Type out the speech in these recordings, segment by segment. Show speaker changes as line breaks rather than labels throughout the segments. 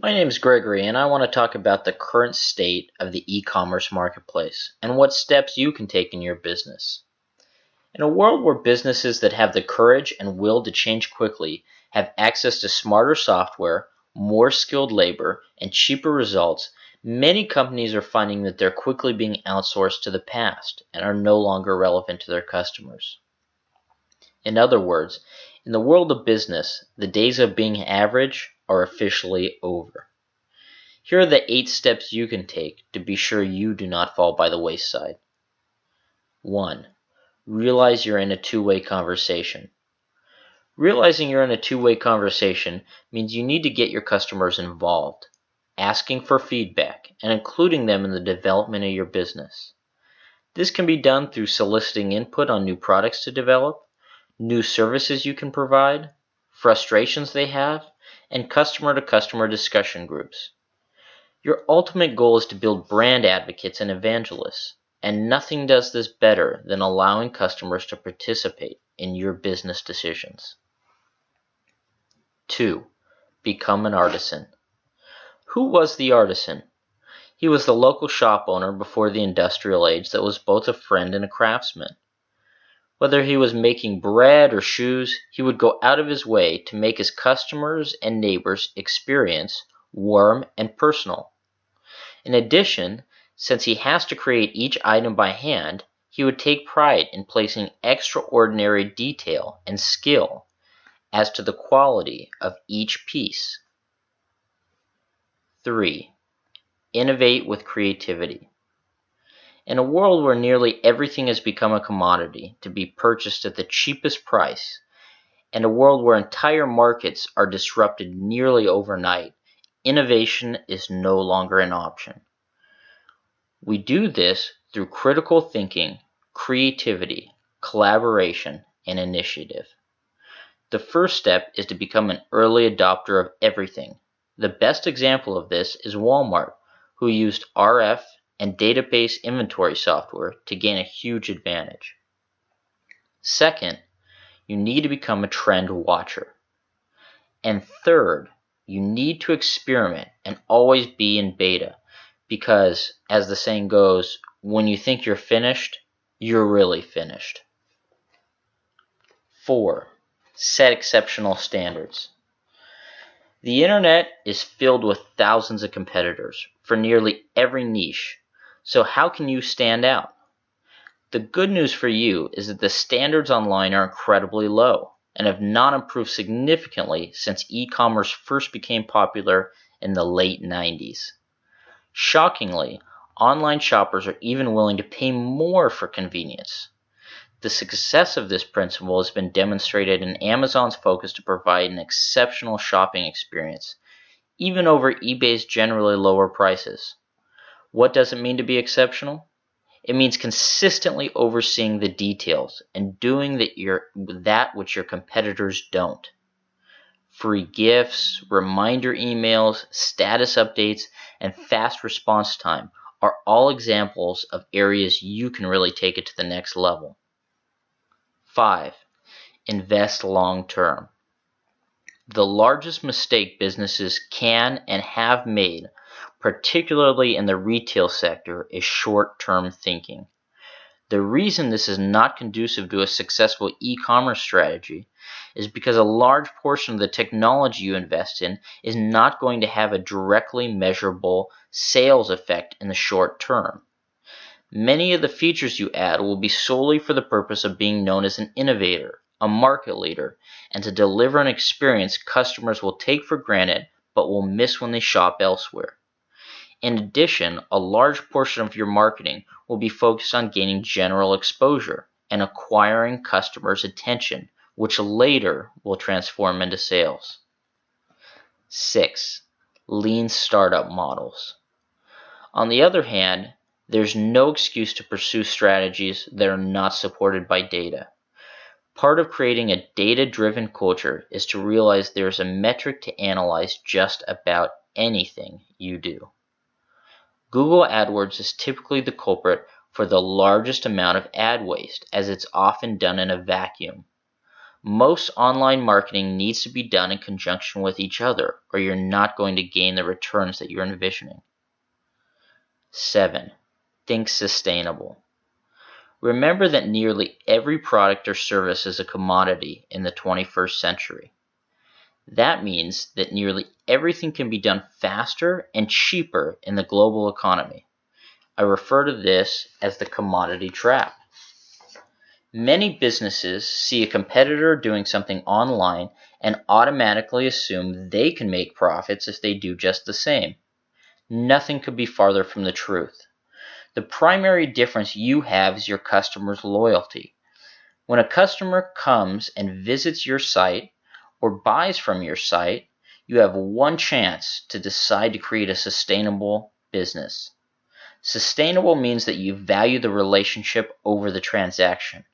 My name is Gregory, and I want to talk about the current state of the e-commerce marketplace and what steps you can take in your business. In a world where businesses that have the courage and will to change quickly have access to smarter software, more skilled labor, and cheaper results, many companies are finding that they're quickly being outsourced to the past and are no longer relevant to their customers. In other words, in the world of business, the days of being average are officially over. Here are the 8 steps you can take to be sure you do not fall by the wayside. 1. Realize you're in a two-way conversation. Realizing you're in a two-way conversation means you need to get your customers involved, asking for feedback, and including them in the development of your business. This can be done through soliciting input on new products to develop, new services you can provide, frustrations they have, and customer-to-customer discussion groups. Your ultimate goal is to build brand advocates and evangelists, and nothing does this better than allowing customers to participate in your business decisions. 2. Become an artisan. Who was the artisan? He was the local shop owner before the industrial age that was both a friend and a craftsman. Whether he was making bread or shoes, he would go out of his way to make his customers' and neighbors' experience warm and personal. In addition, since he has to create each item by hand, he would take pride in placing extraordinary detail and skill as to the quality of each piece. 3. Innovate with creativity. In a world where nearly everything has become a commodity to be purchased at the cheapest price, and a world where entire markets are disrupted nearly overnight, innovation is no longer an option. We do this through critical thinking, creativity, collaboration, and initiative. The first step is to become an early adopter of everything. The best example of this is Walmart, who used RF and database inventory software to gain a huge advantage. Second, you need to become a trend watcher. And third, you need to experiment and always be in beta. Because, as the saying goes, when you think you're finished, you're really finished. 4. Set exceptional standards. The internet is filled with thousands of competitors for nearly every niche, so how can you stand out? The good news for you is that the standards online are incredibly low and have not improved significantly since e-commerce first became popular in the late 90s. Shockingly, online shoppers are even willing to pay more for convenience. The success of this principle has been demonstrated in Amazon's focus to provide an exceptional shopping experience, even over eBay's generally lower prices. What does it mean to be exceptional? It means consistently overseeing the details and doing that which your competitors don't. Free gifts, reminder emails, status updates, and fast response time are all examples of areas you can really take it to the next level. 5. Invest long term. The largest mistake businesses can and have made, particularly in the retail sector, is short-term thinking. The reason this is not conducive to a successful e-commerce strategy is because a large portion of the technology you invest in is not going to have a directly measurable sales effect in the short term. Many of the features you add will be solely for the purpose of being known as an innovator, a market leader, and to deliver an experience customers will take for granted but will miss when they shop elsewhere. In addition, a large portion of your marketing will be focused on gaining general exposure and acquiring customers' attention, which later will transform into sales. 6. Lean startup models. On the other hand, there's no excuse to pursue strategies that are not supported by data. Part of creating a data-driven culture is to realize there's a metric to analyze just about anything you do. Google AdWords is typically the culprit for the largest amount of ad waste, as it's often done in a vacuum. Most online marketing needs to be done in conjunction with each other, or you're not going to gain the returns that you're envisioning. 7. Think sustainable. Remember that nearly every product or service is a commodity in the 21st century. That means that nearly everything can be done faster and cheaper in the global economy. I refer to this as the commodity trap. Many businesses see a competitor doing something online and automatically assume they can make profits if they do just the same. Nothing could be farther from the truth. The primary difference you have is your customer's loyalty. When a customer comes and visits your site or buys from your site, you have one chance to decide to create a sustainable business. Sustainable means that you value the relationship over the transaction.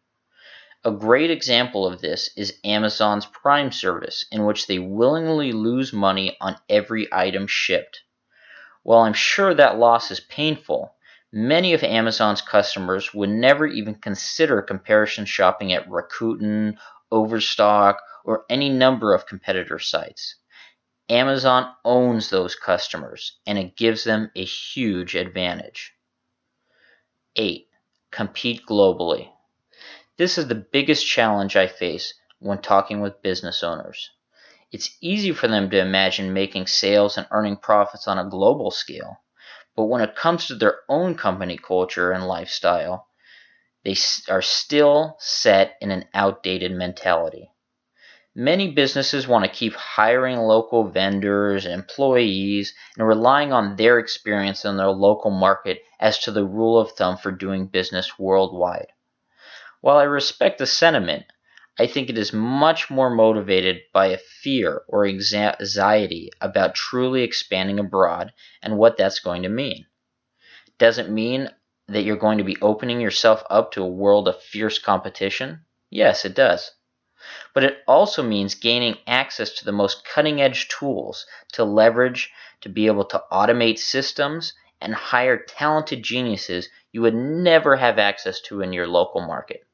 A great example of this is Amazon's Prime service, in which they willingly lose money on every item shipped. While I'm sure that loss is painful, many of Amazon's customers would never even consider comparison shopping at Rakuten, Overstock, or any number of competitor sites. Amazon owns those customers, and it gives them a huge advantage. 8. Compete globally. This is the biggest challenge I face when talking with business owners. It's easy for them to imagine making sales and earning profits on a global scale, but when it comes to their own company culture and lifestyle, they are still set in an outdated mentality. Many businesses want to keep hiring local vendors and employees and relying on their experience in their local market as to the rule of thumb for doing business worldwide. While I respect the sentiment, I think it is much more motivated by a fear or anxiety about truly expanding abroad and what that's going to mean. Does it mean that you're going to be opening yourself up to a world of fierce competition? Yes, it does. But it also means gaining access to the most cutting-edge tools to leverage to be able to automate systems and hire talented geniuses you would never have access to in your local market.